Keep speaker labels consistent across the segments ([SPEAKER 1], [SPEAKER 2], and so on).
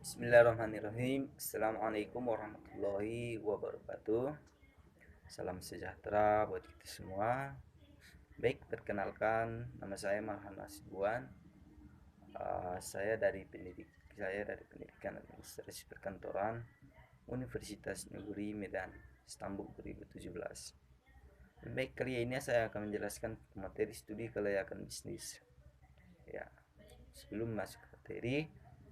[SPEAKER 1] Bismillahirrahmanirrahim. Assalamualaikum warahmatullahi wabarakatuh. Salam sejahtera buat kita semua. Baik, perkenalkan nama saya Marhan Nasibuan. Saya dari Pendidikan Administrasi Perkantoran Universitas Negeri Medan, Istanbul 2017. Baik, kali ini saya akan menjelaskan materi studi kelayakan bisnis. Ya, sebelum masuk ke materi,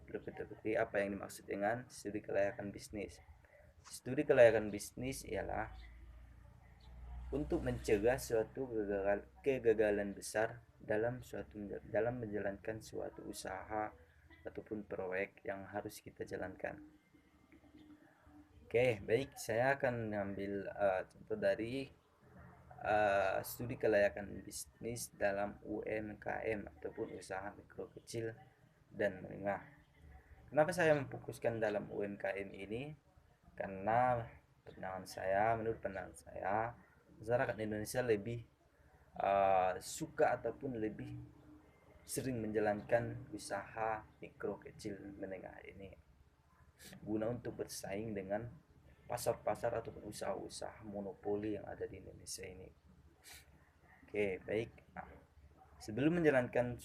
[SPEAKER 1] perlu kita ketahui apa yang dimaksud dengan studi kelayakan bisnis. Studi kelayakan bisnis ialah untuk mencegah suatu kegagalan besar dalam menjalankan suatu usaha ataupun proyek yang harus kita jalankan. Oke, baik, saya akan mengambil contoh dari studi kelayakan bisnis dalam UMKM ataupun usaha mikro kecil dan menengah. Kenapa saya memfokuskan dalam UMKM ini? Karena menurut pandangan saya, masyarakat Indonesia lebih suka ataupun lebih sering menjalankan usaha mikro kecil menengah ini guna untuk bersaing dengan pasar-pasar ataupun usaha-usaha monopoli yang ada di Indonesia ini. Oke, baik. Nah, sebelum menjalankan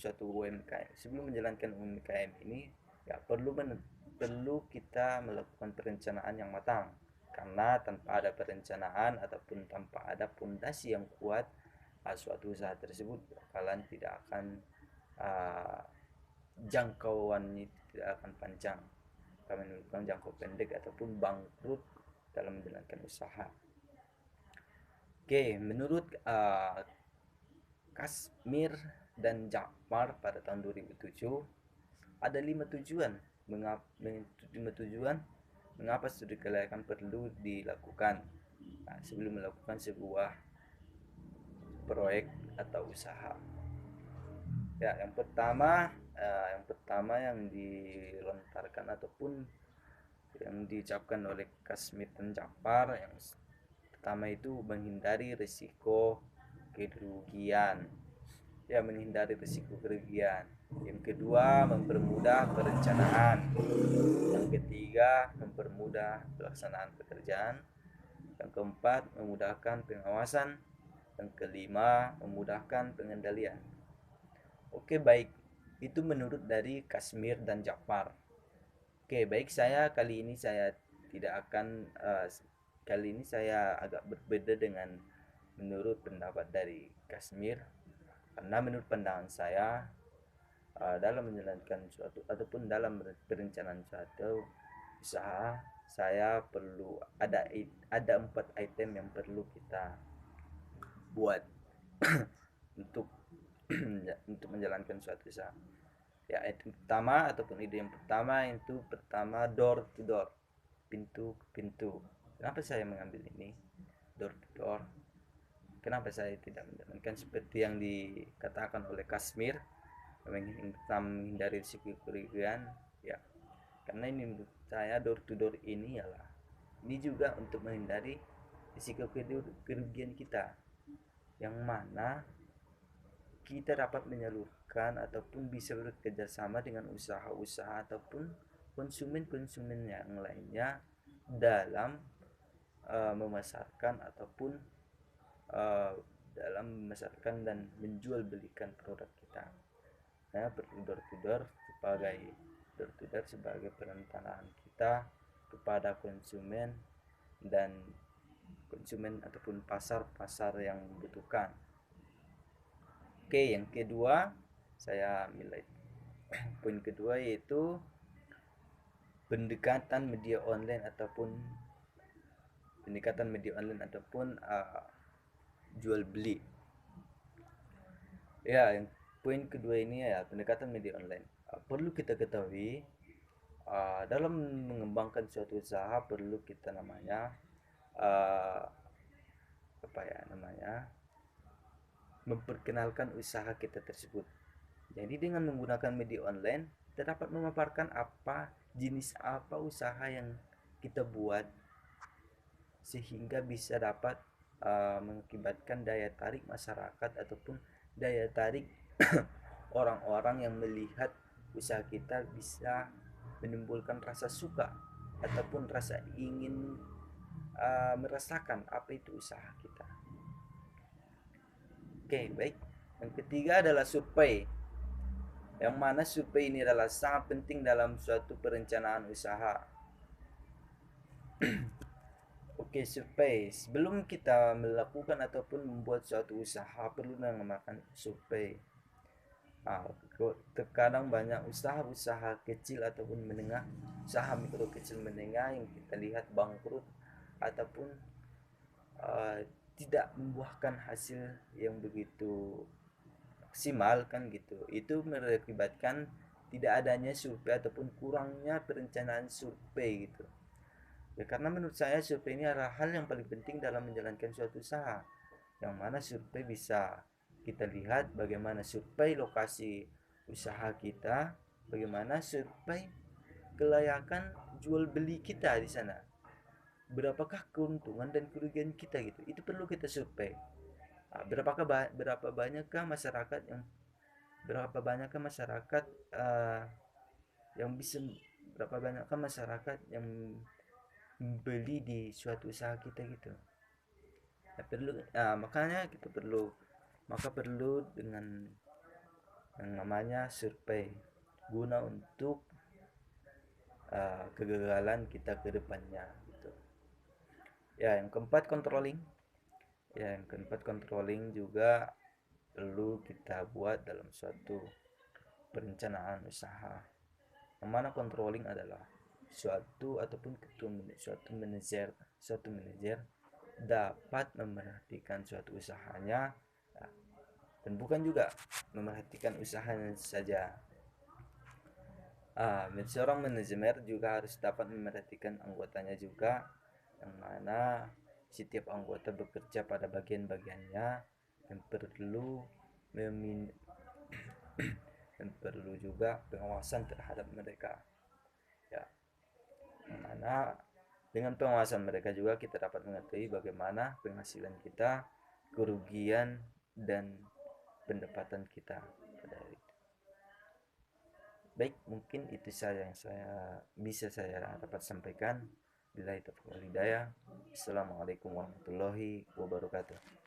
[SPEAKER 1] UMKM ini, ya perlu kita melakukan perencanaan yang matang, karena tanpa ada perencanaan ataupun tanpa ada pondasi yang kuat, suatu usaha tersebut bakalan tidak akan uh, jangkauannya tidak akan panjang, akan menimbulkan jangkau pendek ataupun bangkrut dalam menjalankan usaha. Oke, menurut Kasmir dan Jakmar pada tahun 2007, ada 5 tujuan mengapa studi kelayakan perlu dilakukan. Nah, sebelum melakukan sebuah proyek atau usaha. Ya, yang pertama yang dilontarkan ataupun yang diucapkan oleh Kasmir dan Jakmar, yang pertama itu menghindari risiko kerugian. Ya, menghindari risiko kerugian. Yang kedua, mempermudah perencanaan. Yang ketiga, mempermudah pelaksanaan pekerjaan. Yang keempat, memudahkan pengawasan. Yang kelima, memudahkan pengendalian. Oke, baik. Itu menurut dari Kasmir dan Jakmar. Oke, baik, kali ini saya agak berbeda dengan menurut pendapat dari Kasmir, karena menurut pandangan saya, dalam menjalankan suatu ataupun dalam perencanaan suatu usaha, saya perlu ada 4 item yang perlu kita buat untuk untuk menjalankan suatu usaha. Ya, item pertama ataupun ide yang pertama itu door to door, pintu ke pintu. Kenapa saya mengambil ini door to door? Kenapa saya tidak menjalankan seperti yang dikatakan oleh Kasmir, menghindari risiko kerugian? Ya, karena ini menurut saya door to door ini juga untuk menghindari risiko kerugian kita, yang mana kita dapat menyalurkan ataupun bisa bekerja sama dengan usaha-usaha ataupun konsumen-konsumen yang lainnya dalam memasarkan ataupun uh, dalam memasarkan dan menjual belikan produk kita. Nah, perlu door to door sebagai perentanaan kita kepada konsumen ataupun pasar-pasar yang membutuhkan. Oke, yang kedua, saya nilai poin kedua yaitu pendekatan media online ataupun jual beli. Ya, yang poin kedua ini ya, pendekatan media online. Perlu kita ketahui, dalam mengembangkan suatu usaha perlu kita uh, memperkenalkan usaha kita tersebut. Jadi dengan menggunakan media online, kita dapat memaparkan jenis apa usaha yang kita buat, sehingga bisa dapat mengakibatkan daya tarik masyarakat ataupun daya tarik orang-orang yang melihat usaha kita bisa menimbulkan rasa suka ataupun rasa ingin merasakan apa itu usaha kita. Oke, baik. Yang ketiga adalah survei. Yang mana survei ini adalah sangat penting dalam suatu perencanaan usaha. Oke, survei. Sebelum kita melakukan ataupun membuat suatu usaha, perlu melakukan survei. Terkadang banyak usaha-usaha kecil ataupun menengah, usaha mikro kecil menengah yang kita lihat bangkrut ataupun uh, tidak membuahkan hasil yang begitu maksimal kan gitu. Itu mengakibatkan tidak adanya survei ataupun kurangnya perencanaan survei gitu. Ya, karena menurut saya survei ini adalah hal yang paling penting dalam menjalankan suatu usaha. Yang mana survei bisa kita lihat bagaimana survei lokasi usaha kita, bagaimana survei kelayakan jual beli kita di sana. Berapakah keuntungan dan kerugian kita gitu. Itu perlu kita survei. Berapa banyakkah masyarakat yang berapa banyakkah masyarakat uh, yang bisa berapa banyakkah masyarakat yang beli di suatu usaha kita gitu. Makanya kita perlu dengan yang namanya survei guna untuk kegagalan kita ke depannya gitu. Yang keempat controlling juga perlu kita buat dalam suatu perencanaan usaha. Yang mana controlling adalah suatu manajer dapat memerhatikan suatu usahanya dan bukan juga memerhatikan usahanya saja. Seorang manajemen juga harus dapat memerhatikan anggotanya juga, yang mana setiap anggota bekerja pada bagian-bagiannya dan perlu dan perlu juga pengawasan terhadap mereka. Ya, yang mana dengan pengawasan mereka juga kita dapat mengetahui bagaimana penghasilan kita, kerugian dan pendapatan kita pada hari itu. Baik, mungkin itu saja yang saya dapat sampaikan. Billahi taufiq wal hidayah. Assalamualaikum warahmatullahi wabarakatuh.